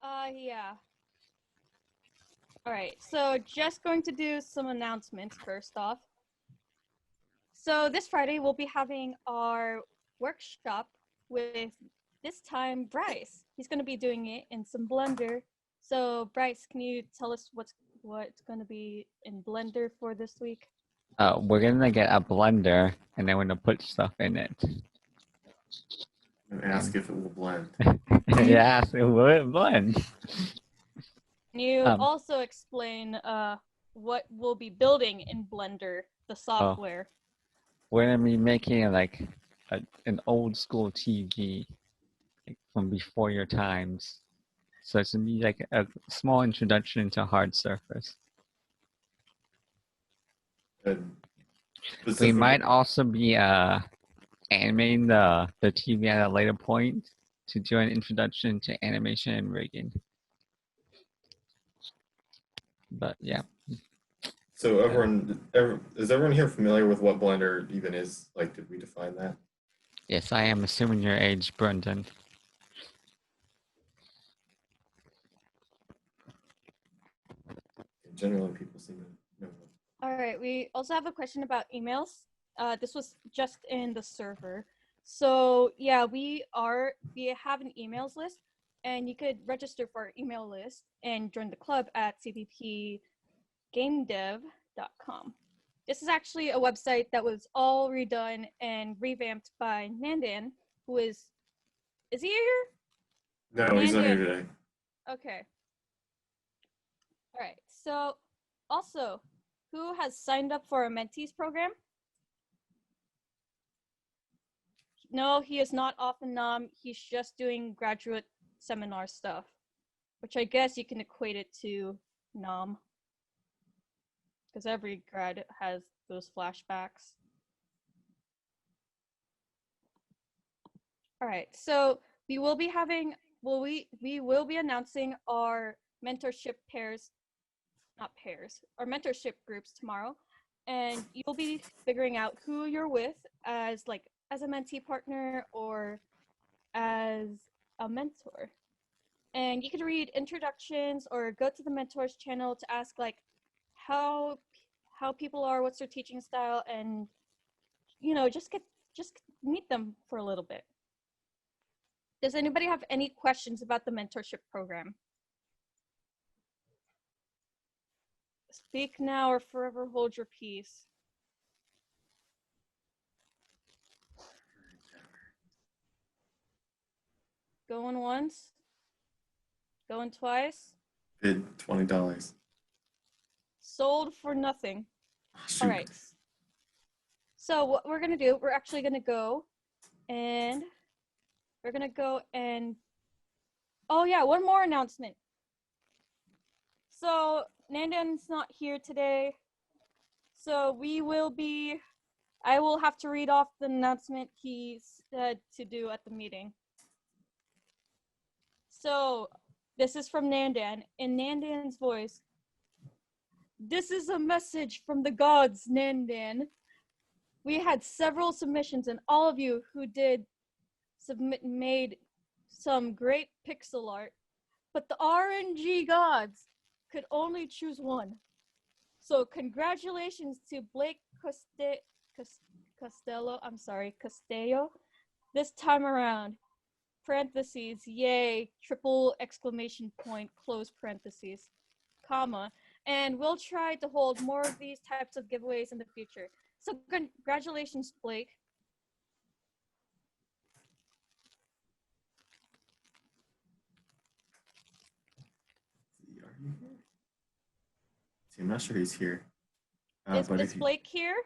Yeah. All right, so just going to do some announcements first off. So this Friday, we'll be having our workshop with, this time, Bryce. He's going to be doing it in some Blender. So Bryce, can you tell us what's going to be in Blender for this week? We're gonna get a blender, and then we're gonna put stuff in it. And ask if it will blend. Yes, it will blend. Can you also explain what we'll be building in Blender, the software? We're gonna be making like an old school TV, like, from before your times. So it's gonna be like a small introduction to hard surface. We might also be animating the TV at a later point to do an introduction to animation and rigging. But yeah. So is everyone here familiar with what Blender even is? Like, did we define that? Yes, I am assuming your age, Brendan. Generally, people seem to know. All right, we also have a question about emails. This was just in the server. So yeah, we have an emails list, and you could register for our email list and join the club at cppgamedev.com. This is actually a website that was all redone and revamped by Nandan, who is he here? No, Nandan. He's not here today. Okay. All right, so also, who has signed up for a mentees program? No, he is not off in NOM. He's just doing graduate seminar stuff, which I guess you can equate it to NOM, because every grad has those flashbacks. All right, so we will be having, we will be announcing our mentorship our mentorship groups tomorrow, and you'll be figuring out who you're with as a mentee partner or as a mentor. And you can read introductions or go to the mentors channel to ask how people are, what's their teaching style, and just meet them for a little bit. Does anybody have any questions about the mentorship program? Speak now or forever hold your peace. Going once? Going twice? Bid $20. Sold for nothing. Shoot. All right. So what we're gonna do, we're actually gonna go and oh yeah, one more announcement. So Nandan's not here today, so I will have to read off the announcement he said to do at the meeting. So this is from Nandan, in Nandan's voice. This is a message from the gods, Nandan. We had several submissions, and all of you who did made some great pixel art, but the RNG gods could only choose one. So congratulations to Blake Costello, this time around. Parentheses, yay, triple exclamation point, close parentheses, comma, and we'll try to hold more of these types of giveaways in the future. So congratulations, Blake. Are you here? See, I'm not sure he's here. Is Blake here?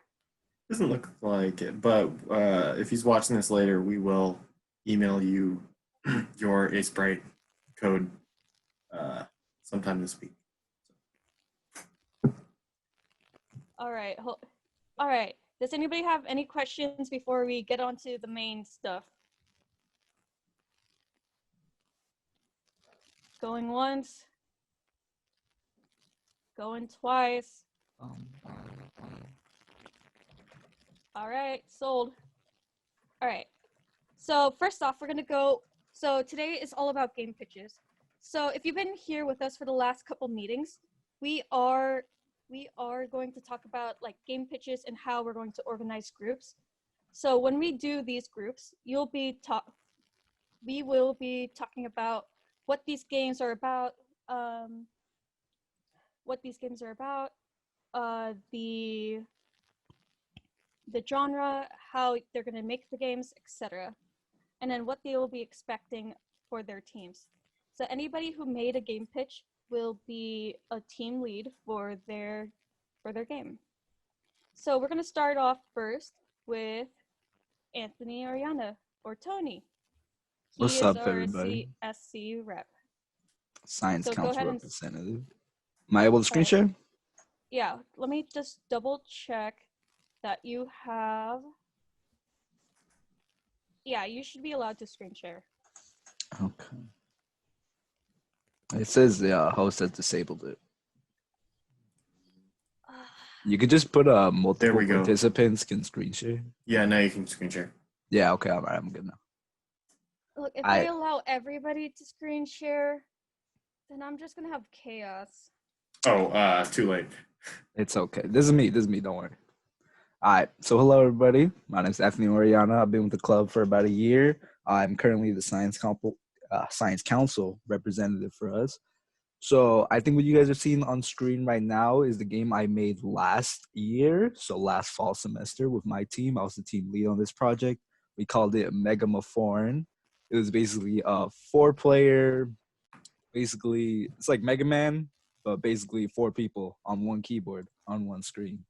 Doesn't look like it, but if he's watching this later, we will email you your Sprite code sometime this week. All right. All right. Does anybody have any questions before we get on to the main stuff? Going once. Going twice. All right, sold. All right. So first off, we're gonna go. So today is all about game pitches. So if you've been here with us for the last couple meetings, we are going to talk about like game pitches and how we're going to organize groups. So when we do these groups, we will be talking about what these games are about, what these games are about, the genre, how they're going to make the games, etc. And then what they will be expecting for their teams. So anybody who made a game pitch will be a team lead for their game. So we're going to start off first with Anthony Ariana, or Tony. He What's is up, our everybody? SC rep. Science So go Council ahead and representative. Am I able to screen right. share? Yeah, let me just double check that you have. Yeah, you should be allowed to screen share. Okay. It says the host has disabled it. You could just put multiple we go. participants can screen share. Yeah, now you can screen share. Yeah, okay, all right, I'm good now. Look, if I allow everybody to screen share, then I'm just gonna have chaos. Oh, too late. It's okay. This is me, don't worry. All right, so hello, everybody. My name is Anthony Oriana. I've been with the club for about a year. I'm currently the Science Council representative for us. So I think what you guys are seeing on screen right now is the game I made last year. So last fall semester with my team. I was the team lead on this project. We called it Megamaphorn. It was basically a 4-player, basically, it's like Mega Man, but basically 4 people on one keyboard on one screen.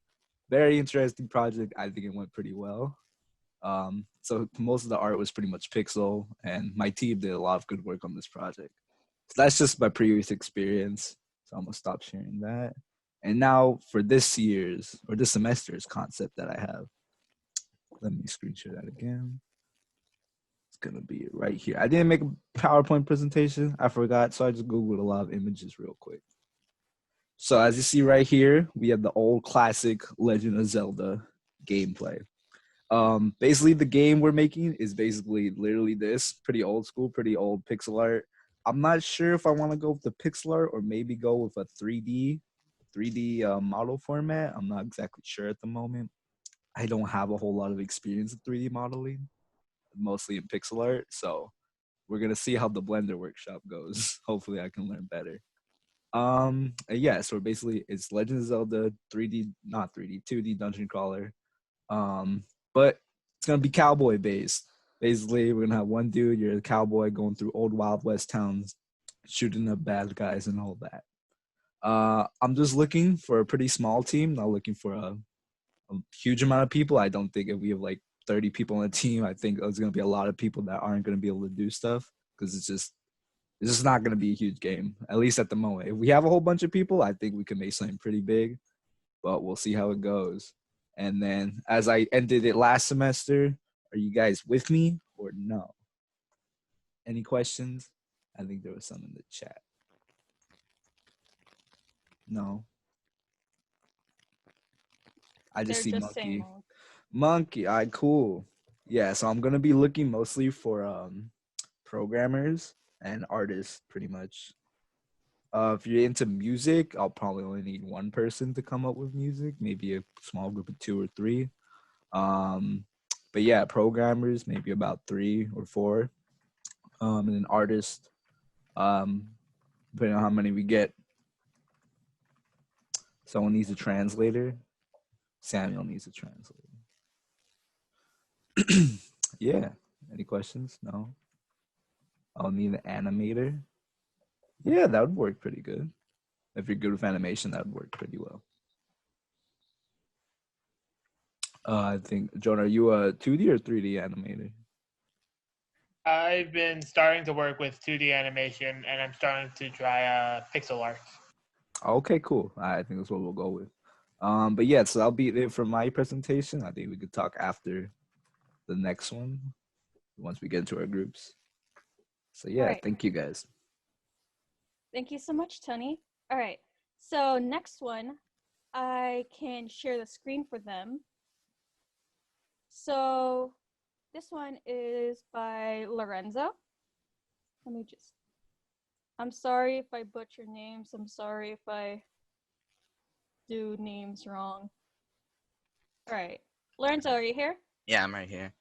Very interesting project. I think it went pretty well. So most of the art was pretty much pixel, and my team did a lot of good work on this project. So that's just my previous experience. So I'm gonna stop sharing that. And now for this semester's concept that I have. Let me screen share that again. It's gonna be right here. I didn't make a PowerPoint presentation. I forgot, so I just Googled a lot of images real quick. So as you see right here, we have the old classic Legend of Zelda gameplay. Basically the game we're making is basically literally this, pretty old school, pretty old pixel art. I'm not sure if I want to go with the pixel art or maybe go with a 3D model format. I'm not exactly sure at the moment. I don't have a whole lot of experience in 3D modeling, mostly in pixel art. So we're gonna see how the Blender workshop goes. Hopefully I can learn better. Yeah, so basically it's Legend of Zelda 3D, not 3D, 2D dungeon crawler. But it's gonna be cowboy based. Basically, we're gonna have one dude, you're a cowboy going through old Wild West towns, shooting up bad guys and all that. I'm just looking for a pretty small team, not looking for a huge amount of people. I don't think if we have like 30 people on a team, I think there's gonna be a lot of people that aren't gonna be able to do stuff because it's just not gonna be a huge game, at least at the moment. If we have a whole bunch of people, I think we can make something pretty big, but we'll see how it goes. And then as I ended it last semester, are you guys with me or no? Any questions? I think there was some in the chat. No. I just see Monkey. Monkey, all right, cool. Yeah, so I'm gonna be looking mostly for programmers and artists pretty much. If you're into music, I'll probably only need one person to come up with music, maybe a small group of 2 or 3. But yeah, programmers, maybe about 3 or 4. And then artists, depending on how many we get. Someone needs a translator. Samuel needs a translator. Yeah. Any questions? No. I'll need an animator. Yeah, that would work pretty good. If you're good with animation, that would work pretty well. I think, Jonah, are you a 2D or 3D animator? I've been starting to work with 2D animation, and I'm starting to try pixel art. Okay, cool. I think that's what we'll go with. But yeah, so that'll be it for my presentation. I think we could talk after the next one once we get into our groups. So yeah, right. Thank you guys. Thank you so much, Tony. All right, so next one, I can share the screen for them. So this one is by Lorenzo. Let me just I'm sorry if I butcher names. I'm sorry if I do names wrong. All right. Lorenzo, are you here? Yeah, I'm right here.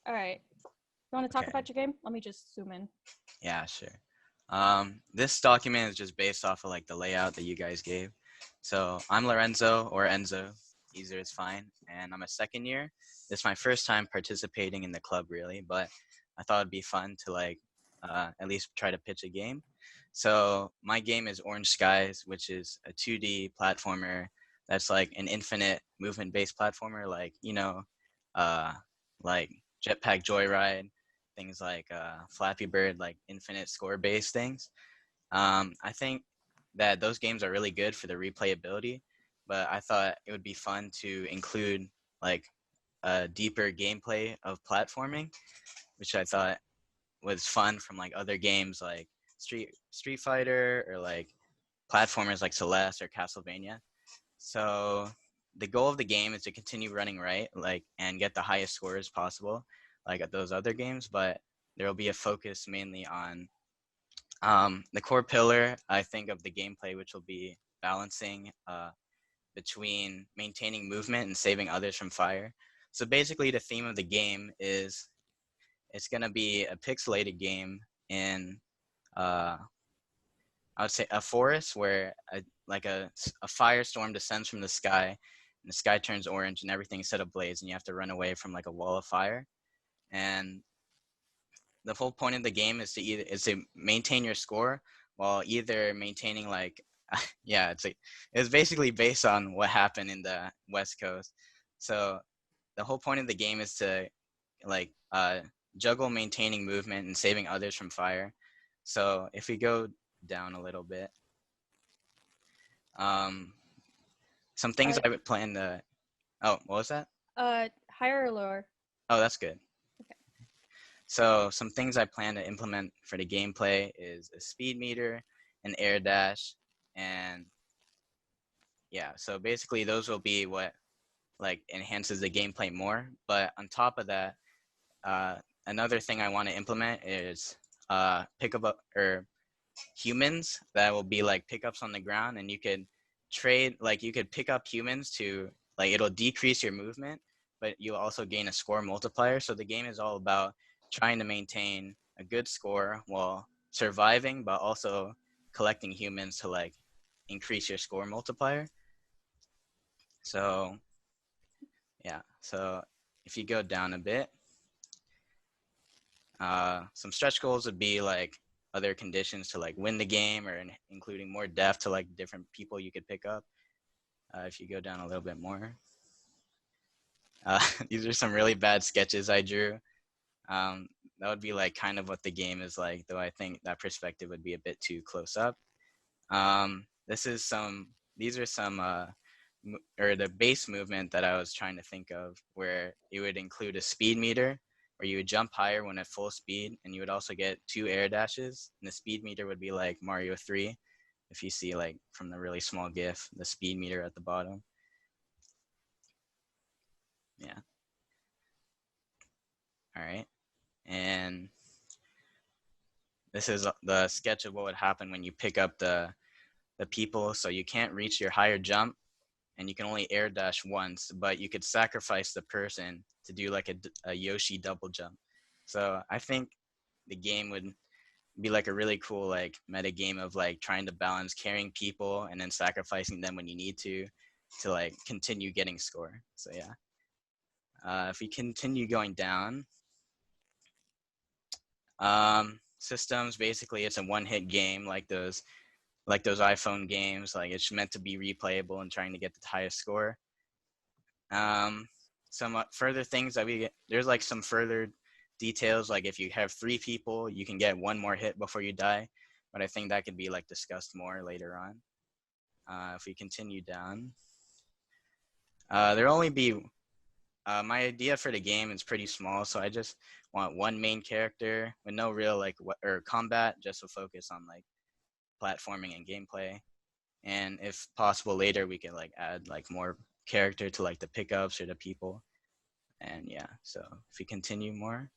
All right. You want to talk Okay. about your game? Let me just zoom in. Yeah, sure. This document is just based off of like the layout that you guys gave. So I'm Lorenzo or Enzo, either is fine, and I'm a second year. This is my first time participating in the club really, but I thought it'd be fun to like at least try to pitch a game. So my game is Orange Skies, which is a 2D platformer that's like an infinite movement-based platformer, like uh, like Jetpack Joyride, things like Flappy Bird, like infinite score-based things. I think that those games are really good for the replayability, but I thought it would be fun to include like a deeper gameplay of platforming, which I thought was fun from like other games like Street Fighter or like platformers like Celeste or Castlevania. So the goal of the game is to continue running right, like, and get the highest scores possible, like at those other games. But there will be a focus mainly on the core pillar, I think, of the gameplay, which will be balancing between maintaining movement and saving others from fire. So basically, the theme of the game is it's going to be a pixelated game in uh, I would say a forest where a firestorm descends from the sky, and the sky turns orange and everything's set ablaze, and you have to run away from like a wall of fire. And the whole point of the game is to maintain your score while either maintaining like yeah, it's basically based on what happened in the West Coast. So the whole point of the game is to like juggle maintaining movement and saving others from fire. So if we go down a little bit, um, some things I would plan to. Oh, what was that? Higher or lower? Oh, that's good. Okay. So some things I plan to implement for the gameplay is a speed meter, an air dash, and yeah. So basically, those will be what like enhances the gameplay more. But on top of that, another thing I want to implement is pick up or humans that will be like pickups on the ground, and you could trade, like you could pick up humans to like it'll decrease your movement, but you'll also gain a score multiplier. So the game is all about trying to maintain a good score while surviving, but also collecting humans to like increase your score multiplier. So yeah, so if you go down a bit, some stretch goals would be like other conditions to like win the game, or including more depth to like different people you could pick up. If you go down a little bit more, these are some really bad sketches I drew. That would be like kind of what the game is like, though I think that perspective would be a bit too close up. These are some or the base movement that I was trying to think of, where it would include a speed meter where you would jump higher when at full speed, and you would also get 2 air dashes, and the speed meter would be like Mario 3, if you see like from the really small GIF, the speed meter at the bottom. Yeah. All right. And this is the sketch of what would happen when you pick up the people. So you can't reach your higher jump, and you can only air dash once, but you could sacrifice the person to do like a Yoshi double jump. So I think the game would be like a really cool like meta game of like trying to balance carrying people and then sacrificing them when you need to like continue getting score. So yeah. If we continue going down, systems, basically it's a one-hit game like those iPhone games. Like it's meant to be replayable and trying to get the highest score. Some further things that there's like some further details, like if you have 3 people, you can get 1 more hit before you die, but I think that could be like discussed more later on. If we continue down, there'll only be my idea for the game is pretty small, so I just want 1 main character with no real like or combat, just to focus on like platforming and gameplay. And if possible later, we can like add like more character to like the pickups or the people. And yeah, so if we continue more,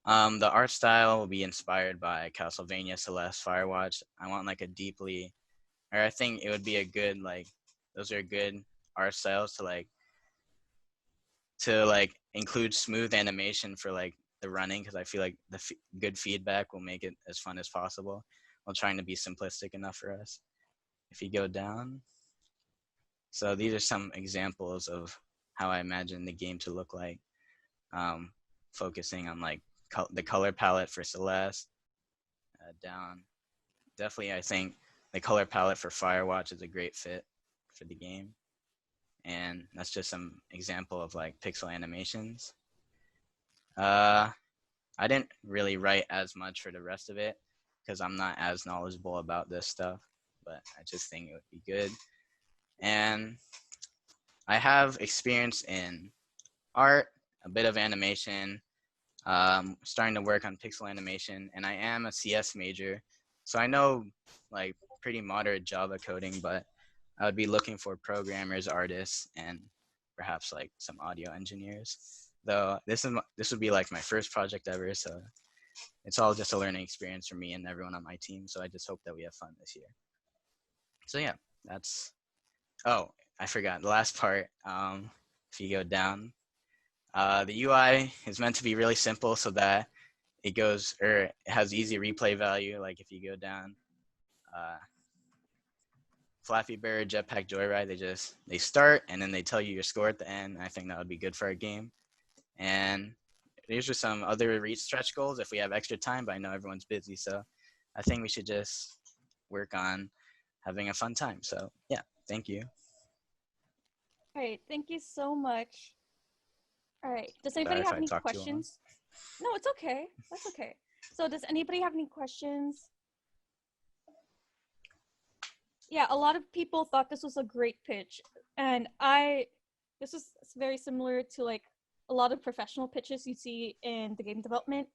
The art style will be inspired by Castlevania, Celeste, Firewatch. I want like a deeply, or I think it would be a good like, those are good art styles to like include smooth animation for like the running, because I feel like the good feedback will make it as fun as possible while trying to be simplistic enough for us. If you go down, so these are some examples of how I imagine the game to look like. Focusing on like the color palette for Celeste. Down, definitely I think the color palette for Firewatch is a great fit for the game, and that's just some example of like pixel animations. I didn't really write as much for the rest of it because I'm not as knowledgeable about this stuff, but I just think it would be good. And I have experience in art, a bit of animation, starting to work on pixel animation, and I am a CS major, so I know like pretty moderate Java coding, but I would be looking for programmers, artists, and perhaps like some audio engineers. Though this would be like my first project ever, so it's all just a learning experience for me and everyone on my team. So I just hope that we have fun this year. So yeah, that's. Oh, I forgot the last part. If you go down, the UI is meant to be really simple so that it goes, or it has easy replay value. Like if you go down, Flappy Bird, Jetpack Joyride, they start and then they tell you your score at the end. I think that would be good for our game. And these are some other reach stretch goals if we have extra time, but I know everyone's busy, so I think we should just work on having a fun time. So yeah, thank you. All right, thank you so much. All right, does Sorry anybody if have I any talked too long. questions? No, it's okay. That's okay. So does anybody have any questions? Yeah, a lot of people thought this was a great pitch, and this is very similar to like a lot of professional pitches you see in the game development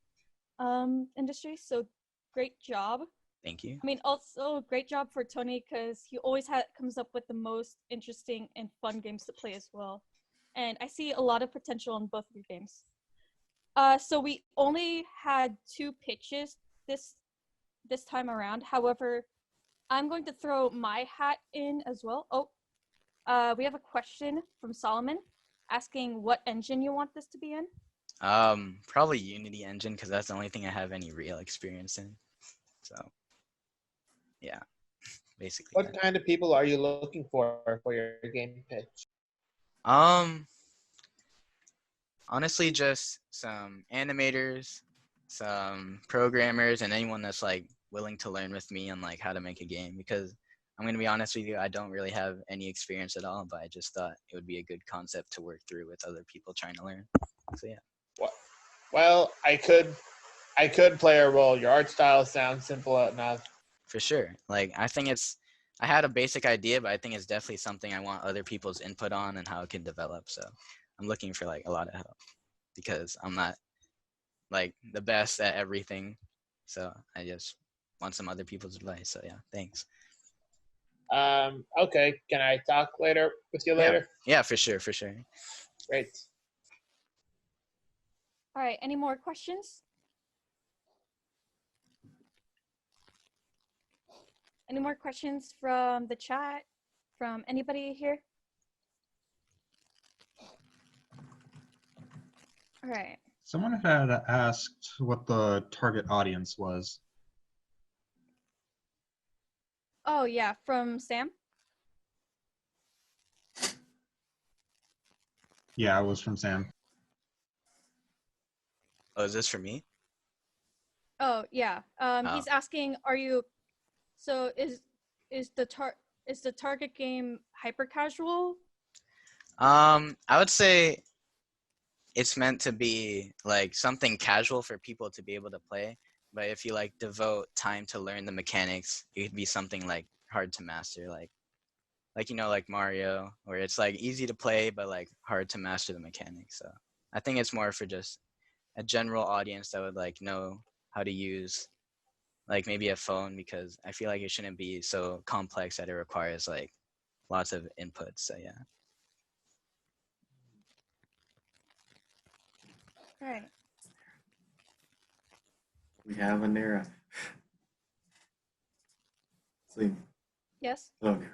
industry. So great job. Thank you. I mean, also great job for Tony because he always comes up with the most interesting and fun games to play as well. And I see a lot of potential in both of your games. So we only had 2 pitches this time around. However, I'm going to throw my hat in as well. Oh, we have a question from Solomon asking what engine you want this to be in. Probably Unity Engine because that's the only thing I have any real experience in. So yeah, basically. What kind of people are you looking for your game pitch? Honestly, just some animators, some programmers, and anyone that's like willing to learn with me on like how to make a game. Because I'm gonna be honest with you, I don't really have any experience at all, but I just thought it would be a good concept to work through with other people trying to learn. So yeah. Well, I could play a role. Your art style sounds simple enough. For sure. Like I had a basic idea, but I think it's definitely something I want other people's input on and how it can develop. So I'm looking for like a lot of help because I'm not like the best at everything. So I just want some other people's advice. So yeah, thanks. Okay. Can I talk later with you later? Yeah, for sure. Great. All right, any more questions? Any more questions from the chat? From anybody here? All right. Someone had asked what the target audience was. Oh yeah, from Sam. Yeah, it was from Sam. Oh, is this for me? Oh yeah. He's asking, are you? So is the target game hyper casual? I would say it's meant to be like something casual for people to be able to play. But if you like devote time to learn the mechanics, it could be something like hard to master, like like Mario, where it's like easy to play but like hard to master the mechanics. So I think it's more for just a general audience that would like know how to use like maybe a phone, because I feel like it shouldn't be so complex that it requires like lots of inputs. So yeah. All right. we have a Nera. Sleep. Yes. Hello, Nera.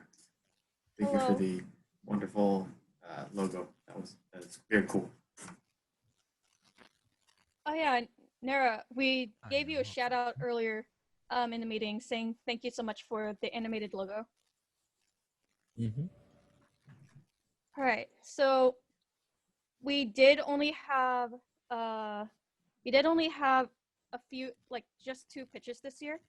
Thank you for Hello. the wonderful logo. That's very cool. Oh yeah, Nara, we gave you a shout out earlier in the meeting saying thank you so much for the animated logo. Mm-hmm. All right, so we did only have a few, like just 2 pitches this year,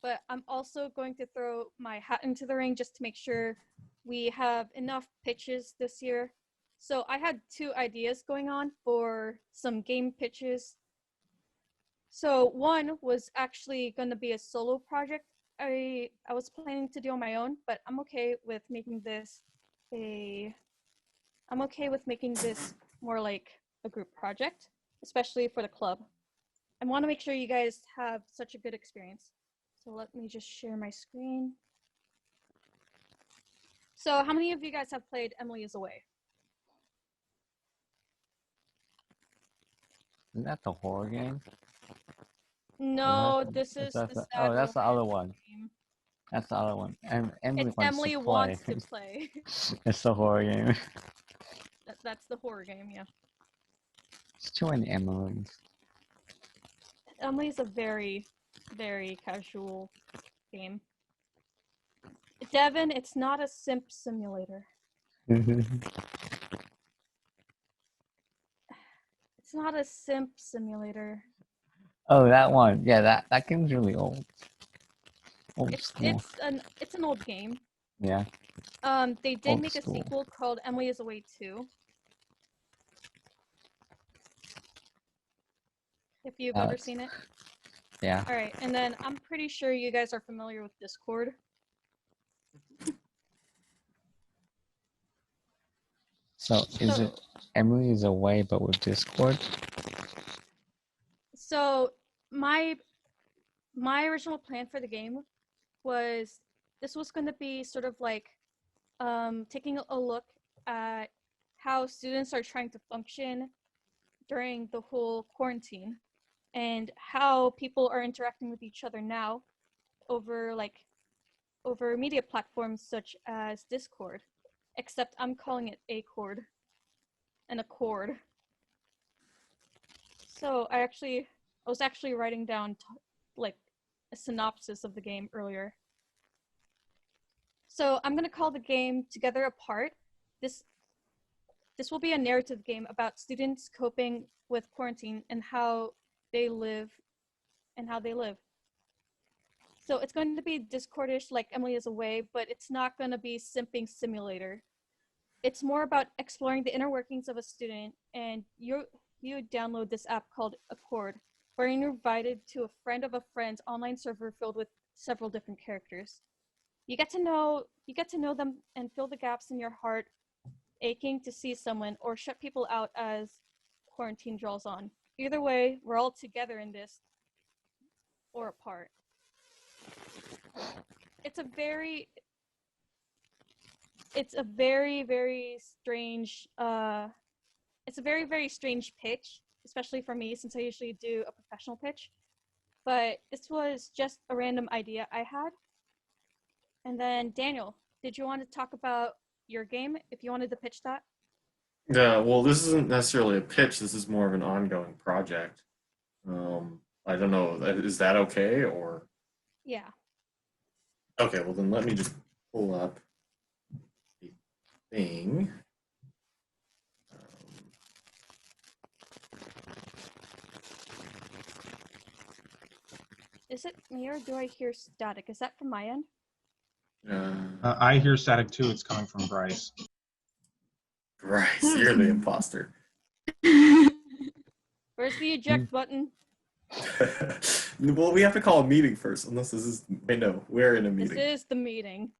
but I'm also going to throw my hat into the ring just to make sure we have enough pitches this year. So I had 2 ideas going on for some game pitches. So one was actually going to be a solo project I was planning to do on my own, but I'm okay with making this more like a group project, especially for the club. I want to make sure you guys have such a good experience. So let me just share my screen. So how many of you guys have played Emily is Away? Isn't that the horror game? No, this is the sad that's the other romance one. game. That's the other one. And Emily It's wants Emily to play. wants to play. It's the horror game. That's the horror game, yeah. It's too many Emilys. Emily's a very, very casual game. Devin, it's not a simp simulator. It's not a simp simulator. Oh, that one. Yeah, that game's really old. Old It's school. it's an old game. Yeah. They did Old make a school. sequel called Emily is Away 2. If you've ever Alex. seen it. Yeah. All right, and then I'm pretty sure you guys are familiar with Discord. So is it Emily is Away but with Discord? So my original plan for the game was this was going to be sort of like taking a look at how students are trying to function during the whole quarantine and how people are interacting with each other now over media platforms such as Discord, except I'm calling it Accord and Accord. So I was actually writing down like a synopsis of the game earlier. So I'm gonna call the game Together Apart. This will be a narrative game about students coping with quarantine and how they live. So it's going to be Discordish like Emily is Away, but it's not going to be simping simulator. It's more about exploring the inner workings of a student, and you download this app called Accord, where you're invited to a friend of a friend's online server filled with several different characters. You get to know them and fill the gaps in your heart, aching to see someone or shut people out as quarantine draws on. Either way, we're all together in this or apart. It's a very very strange it's a very very strange pitch, especially for me since I usually do a professional pitch. But this was just a random idea I had. And then Daniel, did you want to talk about your game if you wanted to pitch that? Yeah, well, this isn't necessarily a pitch. This is more of an ongoing project. I don't know. Is that okay or? Yeah. Okay, well then let me just pull up the thing. Is it me or do I hear static? Is that from my end? I hear static too. It's coming from Bryce. Bryce, you're the imposter. Where's the eject button? Well, we have to call a meeting first, unless this is. Wait, no, we're in a This meeting. is the meeting.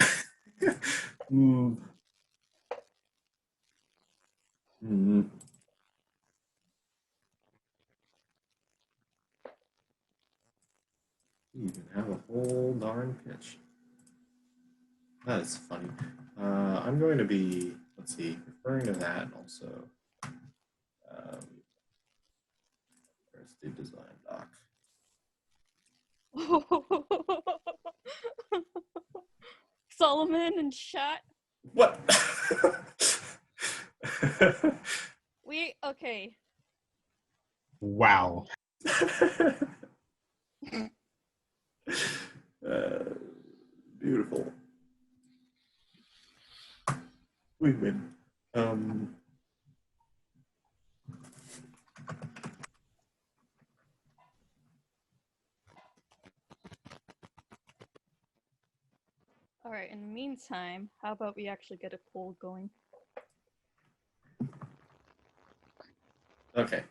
Mm. Mm. You can have a whole darn pitch. That is funny. I'm going to be, let's see, referring to that and also. Where's the design doc? Solomon and Shat. What? Okay. Wow. Beautiful. We win. All right. In the meantime, how about we actually get a poll going? Okay.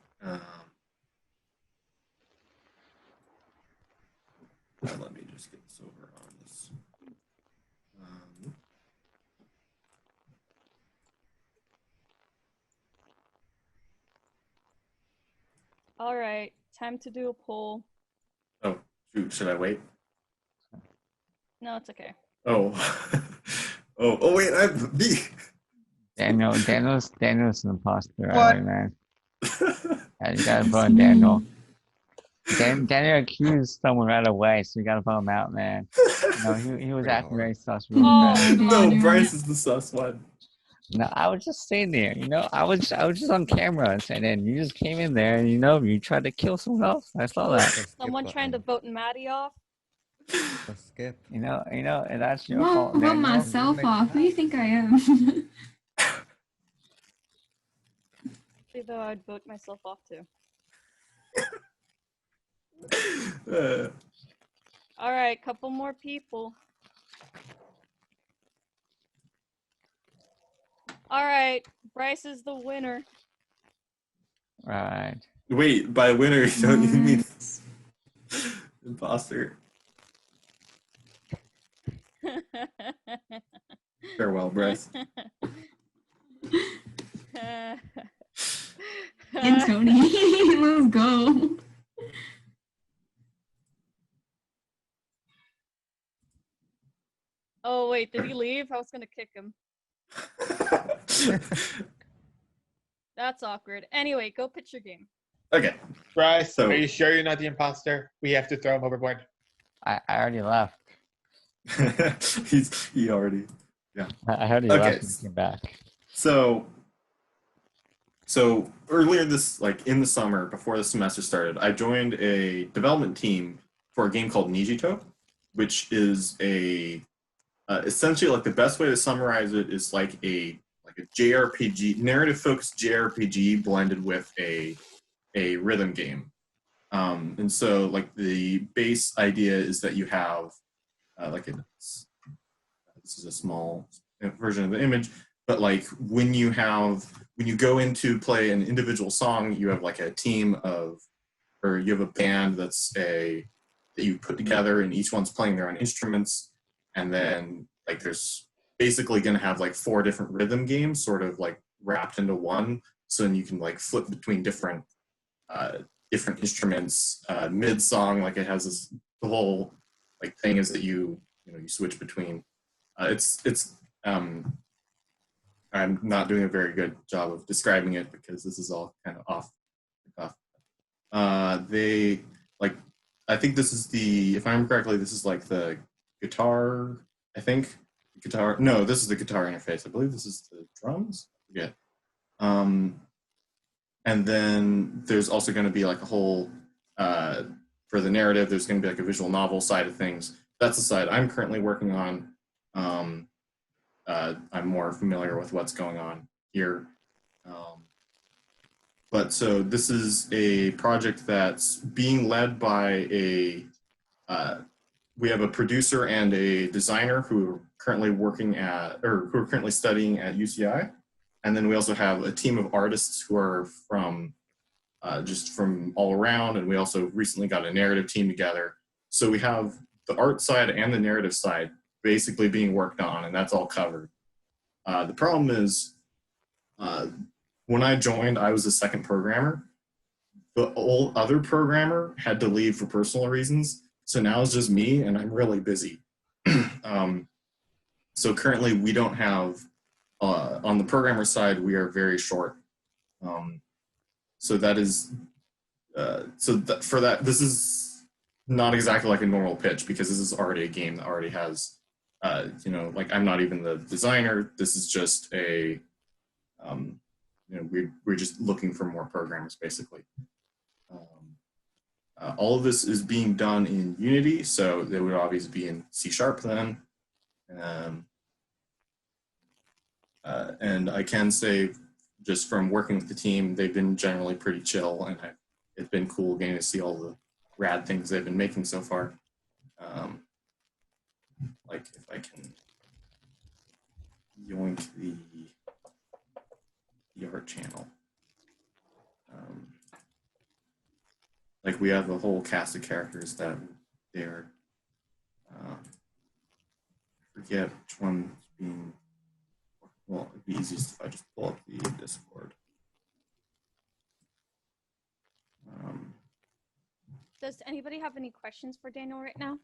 Let me just get this over on this. All right. Time to do a poll. Oh, shoot. Should I wait? No, it's okay. Oh. oh, wait. I'm me. Daniel's an imposter, What? right, man? Yeah, you gotta vote on Daniel. Daniel accused someone right away, so you gotta vote him out, man. No, he was Pretty acting hard. very sus really Oh, fast. come No, on, Bryce is the sus one. No, I was just sitting there, I was just on camera, and then you just came in there, and you tried to kill someone else. I saw that. The skip Someone trying to button. vote Maddie off? The skip. And that's your Won't fault, vote Daniel. myself Make off. Who do you think I am? Actually, though, I'd vote myself off too. All right, couple more people. All right, Bryce is the winner. Right. Wait, by winner, you don't you mean imposter. Farewell, Bryce. And Tony, let's go. Oh, wait, did he leave? I was gonna kick him. That's awkward. Anyway, go pitch your game. Okay. Bryce, So- are you sure you're not the imposter? We have to throw him overboard. I already left. he already. I already Okay. left and came back. So earlier this, like in the summer before the semester started, I joined a development team for a game called Nijito, which is a essentially, like, the best way to summarize it is like a JRPG, narrative focused JRPG blended with a rhythm game. And so, like, the base idea is that you have this is a small version of the image, but like when you go into play an individual song, you have like a team of, or you have a band that you put together, and each one's playing their own instruments, and then like there's basically going to have like 4 different rhythm games sort of like wrapped into one, so then you can like flip between different instruments mid song. Like, it has the whole like thing is that you switch between. I'm not doing a very good job of describing it because this is all kind of off. They like, I think this is if I remember correctly, this is like the guitar. I think guitar. No, this is the guitar interface. I believe this is the drums. Yeah. And then there's also going to be like a whole for the narrative. There's going to be like a visual novel side of things. That's the side I'm currently working on. I'm more familiar with what's going on here. But so this is a project that's being led by we have a producer and a designer who are currently who are currently studying at UCI. And then we also have a team of artists who are just from all around. And we also recently got a narrative team together. So we have the art side and the narrative side basically being worked on, and that's all covered. The problem is, when I joined, I was the second programmer. The other programmer had to leave for personal reasons, so now it's just me, and I'm really busy. So currently, we don't have, on the programmer side, we are very short. So that is, for that, this is not exactly like a normal pitch because this is already a game that already has, like I'm not even the designer. This is just a, we're just looking for more programmers basically. All of this is being done in Unity, so they would obviously be in C# then. And I can say, just from working with the team, they've been generally pretty chill, and it's been cool getting to see all the rad things they've been making so far. Like if I can yoink the art channel. Like we have a whole cast of characters that they're, I forget which one's being, well, it'd be easiest if I just pull up the Discord. Does anybody have any questions for Daniel right now?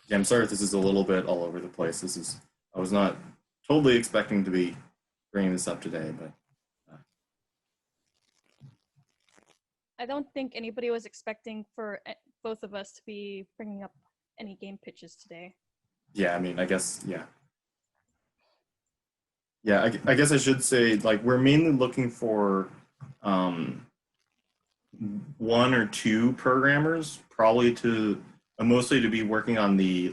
Yeah, I'm sorry if this is a little bit all over the place. I was not totally expecting to be bringing this up today, but. I don't think anybody was expecting for both of us to be bringing up any game pitches today. Yeah, I mean, I guess, yeah. Yeah, I guess I should say, like, we're mainly looking for one or two programmers, probably to mostly to be working on the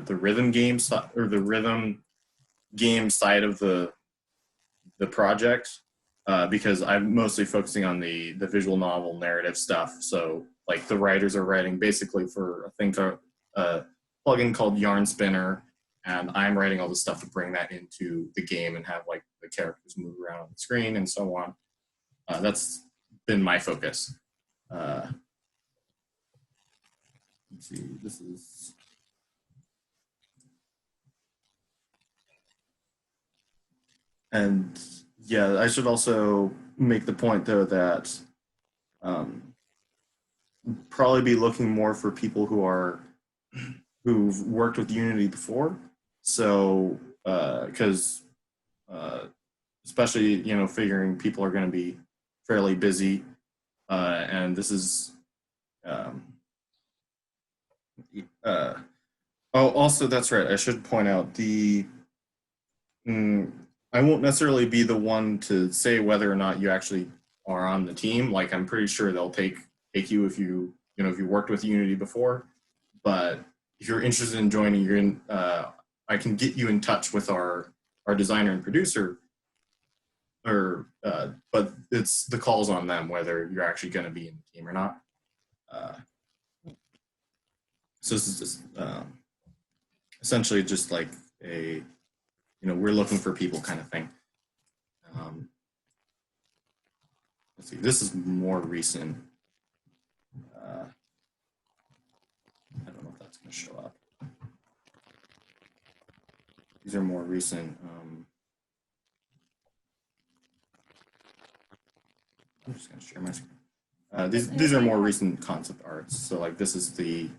rhythm game or the rhythm game side of the project, because I'm mostly focusing on the visual novel narrative stuff. So like the writers are writing basically for a thing called plugin called Yarn Spinner, and I'm writing all the stuff to bring that into the game and have like the characters move around on the screen and so on. That's been my focus. Let's see, this is. And yeah, I should also make the point though that probably be looking more for people who've worked with Unity before. So because especially figuring people are going to be fairly busy, and this is also that's right. I should point out I won't necessarily be the one to say whether or not you actually are on the team. Like I'm pretty sure they'll take you if you worked with Unity before. But if you're interested in joining, I can get you in touch with our designer and producer. But it's the call's on them whether you're actually going to be in the team or not. So this is just essentially just like a we're looking for people kind of thing. Let's see, this is more recent. I don't know if that's going to show up. These are more recent. I'm just going to share my screen. These are more recent concept arts. So like this is the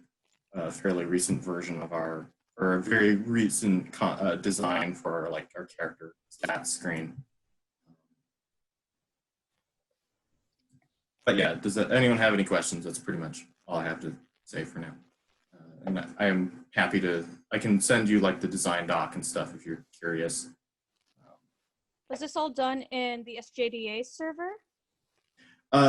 fairly recent version of or a very recent design for like our character stats screen. But yeah, does anyone have any questions? That's pretty much all I have to say for now. And I am happy I can send you like the design doc and stuff if you're curious. Was this all done in the SJDA server?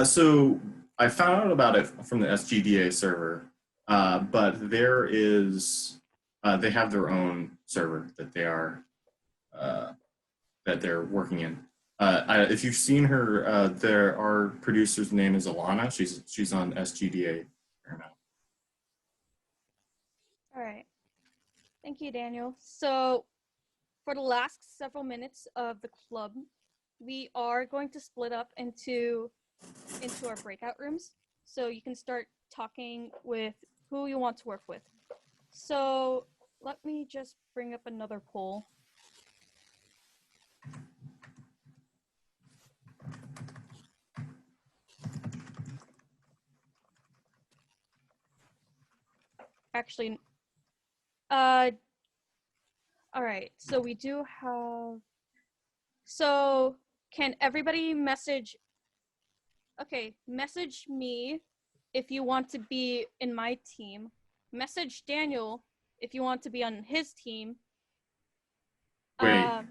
So I found out about it from the SGDA server, but there is, they have their own server that they're working in. If you've seen her, our producer's name is Alana. She's on SGDA right now. All right. Thank you, Daniel. So for the last several minutes of the club, we are going to split up into our breakout rooms. So you can start talking with who you want to work with. So let me just bring up another poll. Actually, all right, so we do have, so can everybody message? Okay, message me if you want to be in my team. Message Daniel if you want to be on his team. Wait,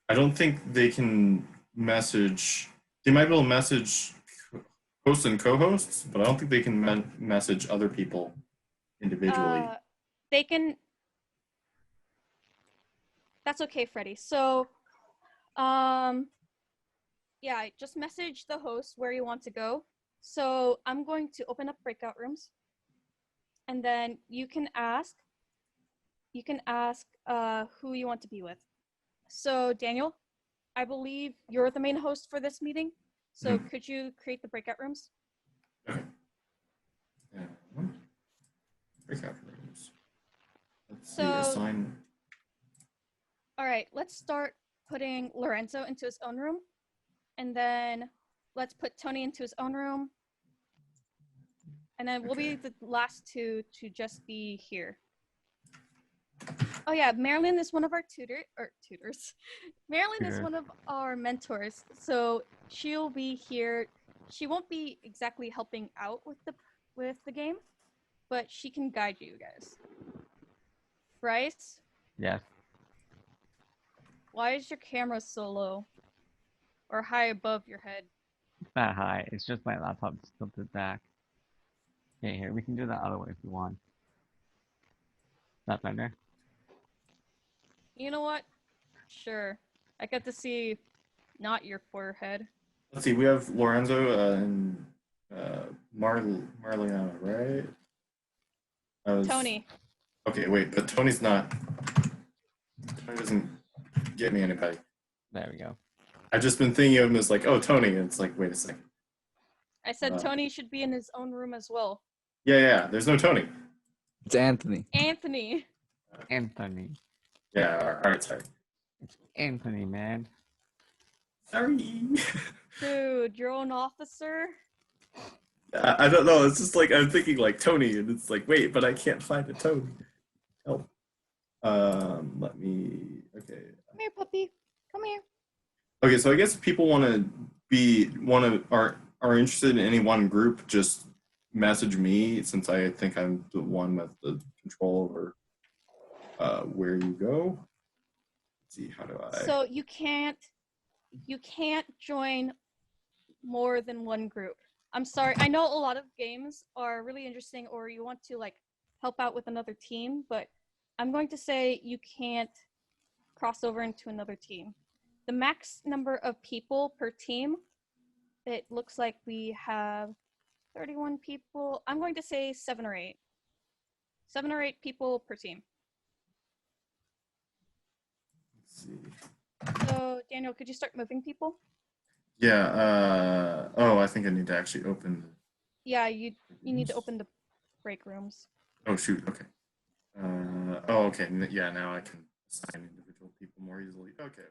I don't think they can message. They might be able to message hosts and co-hosts, but I don't think they can message other people individually. They can. That's okay, Freddie. So, yeah, just message the host where you want to go. So I'm going to open up breakout rooms, and then you can ask. You can ask who you want to be with. So Daniel, I believe you're the main host for this meeting. So could you create the breakout rooms? Okay. Breakout rooms. Let's see. Assign. All right, let's start putting Lorenzo into his own room, and then let's put Tony into his own room, and then we'll be the last two to just be here. Oh yeah, Marilyn is one of our tutors. Marilyn is one of our mentors, so she'll be here. She won't be exactly helping out with the game, but she can guide you guys. Bryce? Yes. Why is your camera so low? Or high above your head? It's not high. It's just my laptop tilted back. Okay, here, we can do that other way if you want. That better? You know what? Sure. I get to see not your forehead. Let's see. We have Lorenzo and Marliana, right? Tony. Okay, wait, but Tony's not. Tony doesn't get me anybody. There we go. I've just been thinking of him as like, oh, Tony. And it's like, wait a second. I said Tony should be in his own room as well. Yeah. There's no Tony. It's Anthony. Anthony. Yeah. All right. Sorry. It's Anthony, man. Sorry. Dude, your own officer? I don't know. It's just like I'm thinking like Tony, and it's like, wait, but I can't find a Tony. Help. Let me. Okay. Come here, puppy. Come here. Okay, so I guess if people are interested in any one group, just message me since I think I'm the one with the control over where you go. Let's see, how do I? So you can't join more than one group. I'm sorry. I know a lot of games are really interesting, or you want to like help out with another team, but I'm going to say you can't cross over into another team. The max number of people per team, it looks like we have 31 people. I'm going to say 7 or 8. 7 or 8 people per team. Let's see. So Daniel, could you start moving people? Yeah. Oh, I think I need to actually open. Yeah, you need to open the break rooms. Oh shoot. Okay. Oh, okay. Yeah. Now I can assign individual people more easily. Okay.